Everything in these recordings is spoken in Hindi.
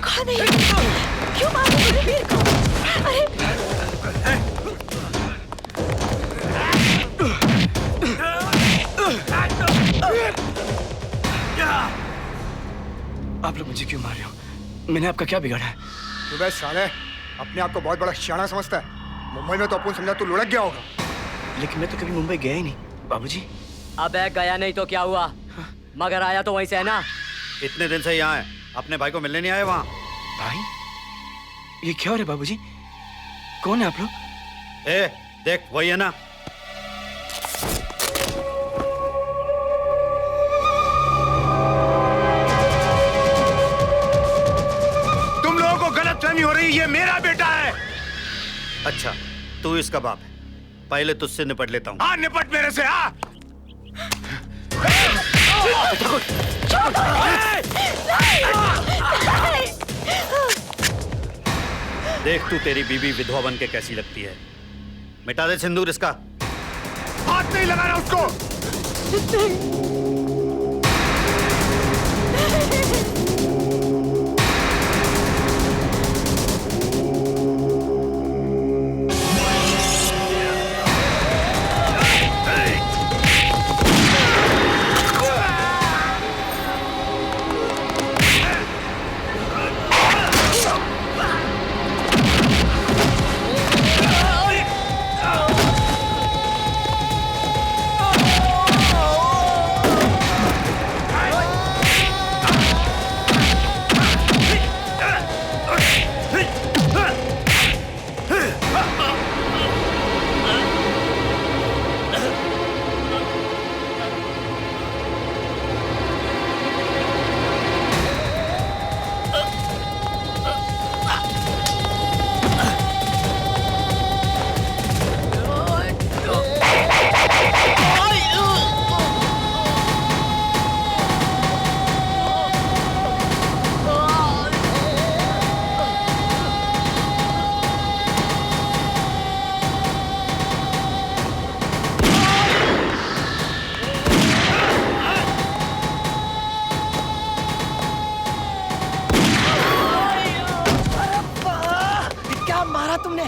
कौन है? क्यों मार रहे मेरे वीर को? अरे आप लोग मुझे क्यों मार रहे हो? मैंने आपका क्या बिगाड़ा है? तू बस साले अपने आप को बहुत बड़ा शाना समझता है। मुंबई में तो अपन समझा तू लुढ़क गया होगा। लेकिन मैं तो कभी मुंबई गया ही नहीं बाबूजी। अबे गया नहीं तो क्या हुआ? मगर आया तो वहीं से है ना। इतने दिन से यहाँ है, अपने भाई को मिलने नहीं आए वहाँ? भाई ये क्या हो रहा है बाबूजी? कौन है आप लोग? ए देख वही है ना। तुम लोगों को गलतफहमी हो रही, ये मेरा बेटा है। अच्छा तू इसका बाप है, पहले तुझसे निपट लेता हूँ। हाँ निपट मेरे से। हाँ देख तू तेरी बीवी विधवा बन के कैसी लगती है। मिटा दे सिंदूर इसका। हाथ नहीं लगाना उसको।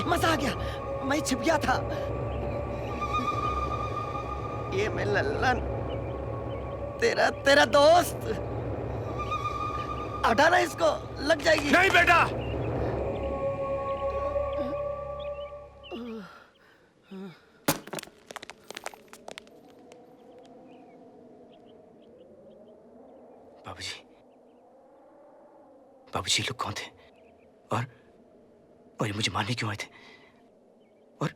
मजा आ गया, मैं छिप गया था। ये मैं लल्लन तेरा दोस्त। हटाना इसको, लग जाएगी। नहीं बेटा। बाबूजी ये लोग कौन थे और ये मुझे मारने क्यों आए थे? और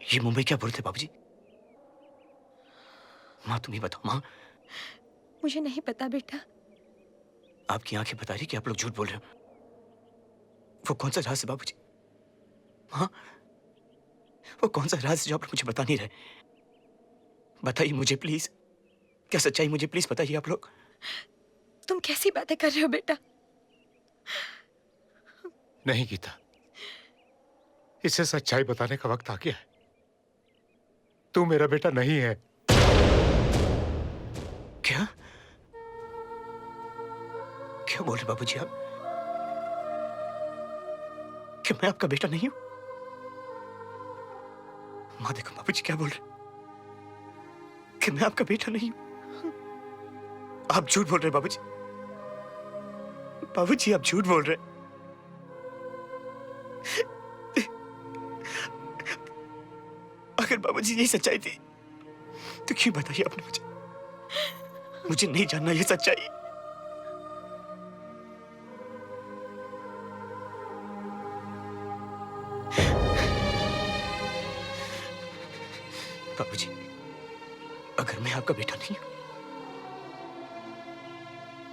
ये मुंबई क्या बोल थे बाबूजी? माँ तुम ही बताओ माँ। मुझे नहीं पता बेटा। आपकी आंखें बता रही कि आप लोग झूठ बोल रहे हो। वो कौन सा राज है बाबूजी? हाँ वो कौन सा राज है जो आप लोग मुझे बता नहीं रहे? बताइए मुझे प्लीज, क्या सच्चाई मुझे प्लीज बताइए आप लोग। तुम कैसी बातें कर रहे हो बेटा? नहीं गीता, इसे सच्चाई बताने का वक्त आ गया है। तू मेरा बेटा नहीं है। क्या क्या बोल रहे बाबूजी आप? क्या मैं आपका बेटा नहीं हूं? माँ देखो बाबूजी क्या बोल रहे कि मैं आपका बेटा नहीं हूं। आप झूठ बोल रहे बाबूजी। बाबूजी आप झूठ बोल रहे। अगर बाबूजी यही सच्चाई थी तो क्यों बताइए आपने मुझे? मुझे नहीं जानना ये सच्चाई। बाबूजी अगर मैं आपका बेटा नहीं हूं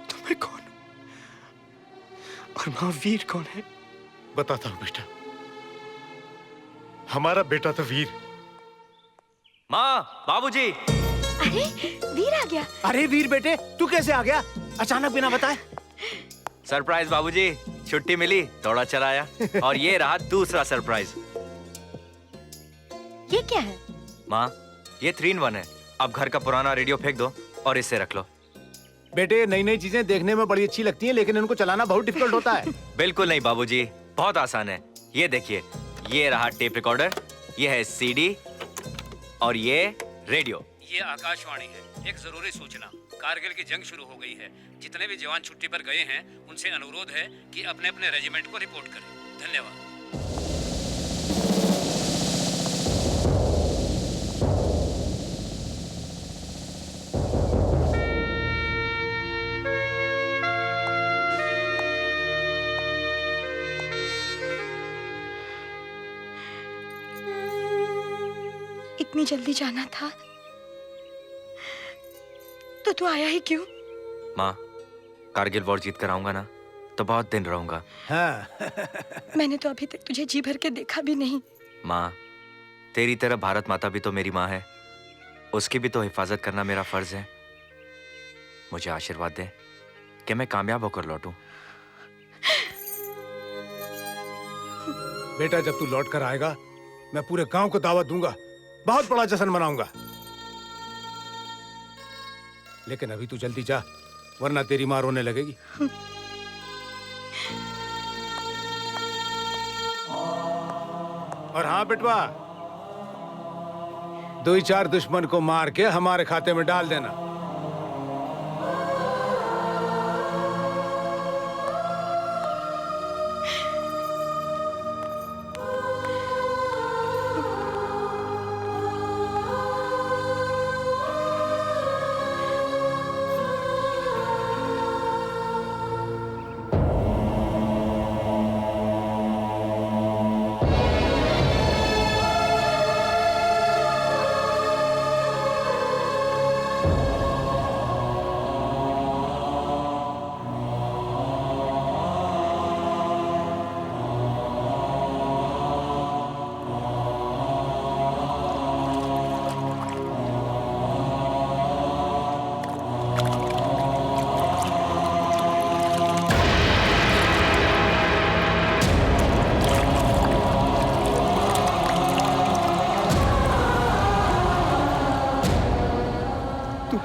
तो मैं कौन हूं? और महावीर कौन है? बताता हूं बेटा। हमारा बेटा तो वीर माँ, बाबूजी। अरे वीर आ गया। अरे वीर बेटे, तू कैसे आ गया अचानक बिना बताए? सरप्राइज बाबूजी, छुट्टी मिली, दौड़ा चला आया। और ये रहा दूसरा सरप्राइज। ये क्या है? माँ, ये 3-in-1 है। अब घर का पुराना रेडियो फेंक दो और इसे रख लो। बेटे, नई नई चीजें देखने में बड़ी अच्छी लगती हैं, लेकिन इनको चलाना बहुत डिफिकल्ट होता है। बिल्कुल नहीं बाबूजी, बहुत आसान है। ये देखिए, ये रहा टेप रिकॉर्डर, ये है सीडी और ये रेडियो। ये आकाशवाणी है। एक जरूरी सूचना, कारगिल की जंग शुरू हो गई है। जितने भी जवान छुट्टी पर गए हैं उनसे अनुरोध है कि अपने अपने रेजिमेंट को रिपोर्ट करें। धन्यवाद। इतनी जल्दी जाना था तो तू आया ही क्यों? माँ, कारगिल वॉर जीत कर आऊंगा ना तो बहुत दिन रहूंगा। हाँ। मैंने तो अभी तक तुझे जी भर के देखा भी नहीं। माँ, तेरी तरह भारत माता भी तो मेरी माँ है। उसकी भी तो हिफाजत करना मेरा फर्ज है। मुझे आशीर्वाद दे कि मैं कामयाब होकर लौटूं। बेटा, जब तू लौट कर आएगा मैं पूरे गांव को दावत दूंगा, बहुत बड़ा जश्न मनाऊंगा। लेकिन अभी तू जल्दी जा, वरना तेरी मां रोने लगेगी। और हाँ बेटवा, 2-4 दुश्मन को मार के हमारे खाते में डाल देना।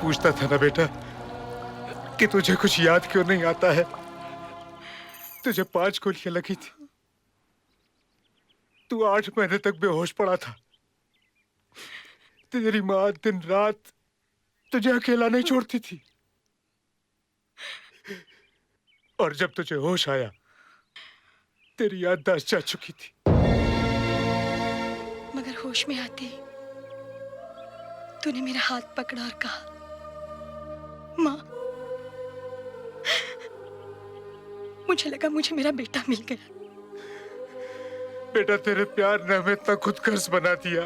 पूछता था ना बेटा कि तुझे कुछ याद क्यों नहीं आता है। तुझे 5 गोलियां लगी थी, तू 8 महीने तक बेहोश पड़ा था। तेरी माँ दिन रात तुझे अकेला नहीं छोड़ती थी, और जब तुझे होश आया तेरी याददाश्त जा चुकी थी। मगर होश में आते ही तूने मेरा हाथ पकड़ा और कहा, माँ, मुझे लगा मुझे मेरा बेटा मिल गया। बेटा, तेरे प्यार ने हमें इतना खुदगर्ज बना दिया,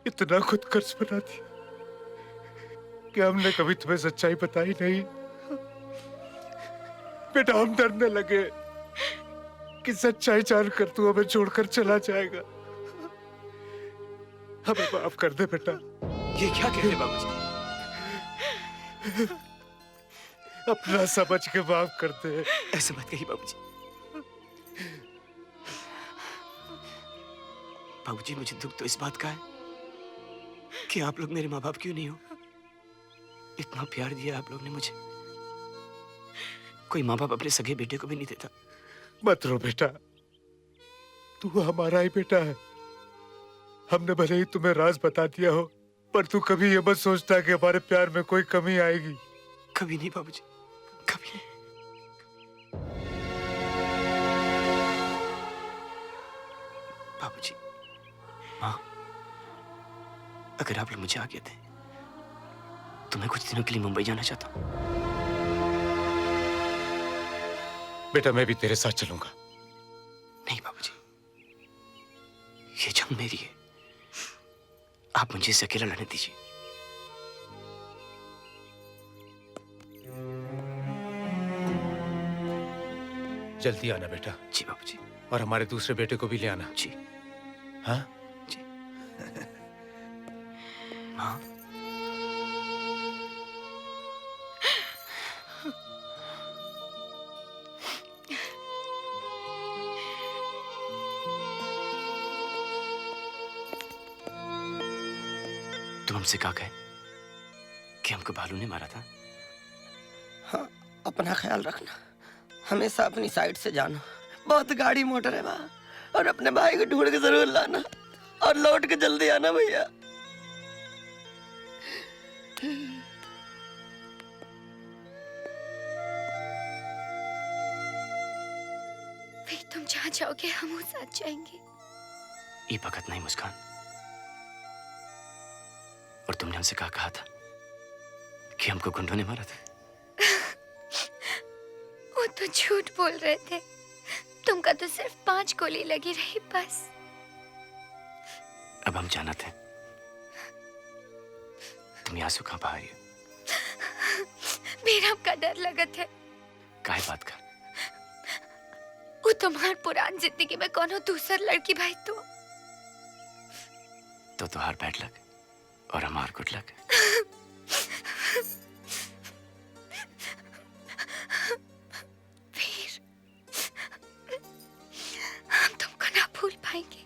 इतना खुदगर्ज बना दिया कि हमने कभी तुम्हें सच्चाई बताई नहीं। बेटा, हम डरने लगे कि सच्चाई जानकर तू हमें छोड़कर चला जाएगा। हमें माफ कर दे बेटा। ये क्या कह रहे बाबूजी? अपना समझ के माफ कर दे। ऐसे मत कहिए बाबूजी। बाबूजी, मुझे दुख तो इस बात का है कि आप लोग मेरे माँ बाप क्यों नहीं हो। इतना प्यार दिया आप लोग ने मुझे, कोई माँ बाप अपने सगे बेटे को भी नहीं देता। मत रो बेटा, तू हमारा ही बेटा है। हमने भले ही तुम्हें राज बता दिया हो, पर तू कभी ये मत सोचता कि हमारे प्यार में कोई कमी आएगी। कभी नहीं बाबूजी, कभी नहीं। बाबूजी, माँ, अगर आप लोग मुझे आज्ञा दें तो मैं कुछ दिनों के लिए मुंबई जाना चाहता हूँ। बेटा, मैं भी तेरे साथ चलूंगा। नहीं बाबूजी, ये जंग मेरी है, आप मुझे इसे अकेला लड़ने दीजिए। जल्दी आना बेटा। जी बाबूजी। और हमारे दूसरे बेटे को भी ले आना। जी। हाँ जी। हाँ? तुम हमसे कहा गए कि हमको भालू ने मारा था? हाँ, अपना ख्याल रखना, हमेशा अपनी साइड से जाना। बहुत गाड़ी मोटर है वहाँ, और अपने भाई को ढूंढ के जरूर लाना और लौट के जल्दी आना भैया। फिर तुम जहाँ जाओगे हम उस साथ जाएंगे। ये वक्त नहीं मुस्कान। और तुमने हमसे कहा था कि हमको गुंडों ने मारा था। वो तो झूठ बोल रहे थे, तुमका तो सिर्फ 5 गोली लगी रही बस। अब हम जाना थे तुम यहाँ से कहाँ बहा रही हो? मेरा का डर लगत है। काहे बात का? वो तुम्हार पुरान जिंदगी में कोनो दूसर लड़की भाई तो तुहार बैड लक और हमार गुड लक। फिर हम तुमको ना भूल पाएंगे।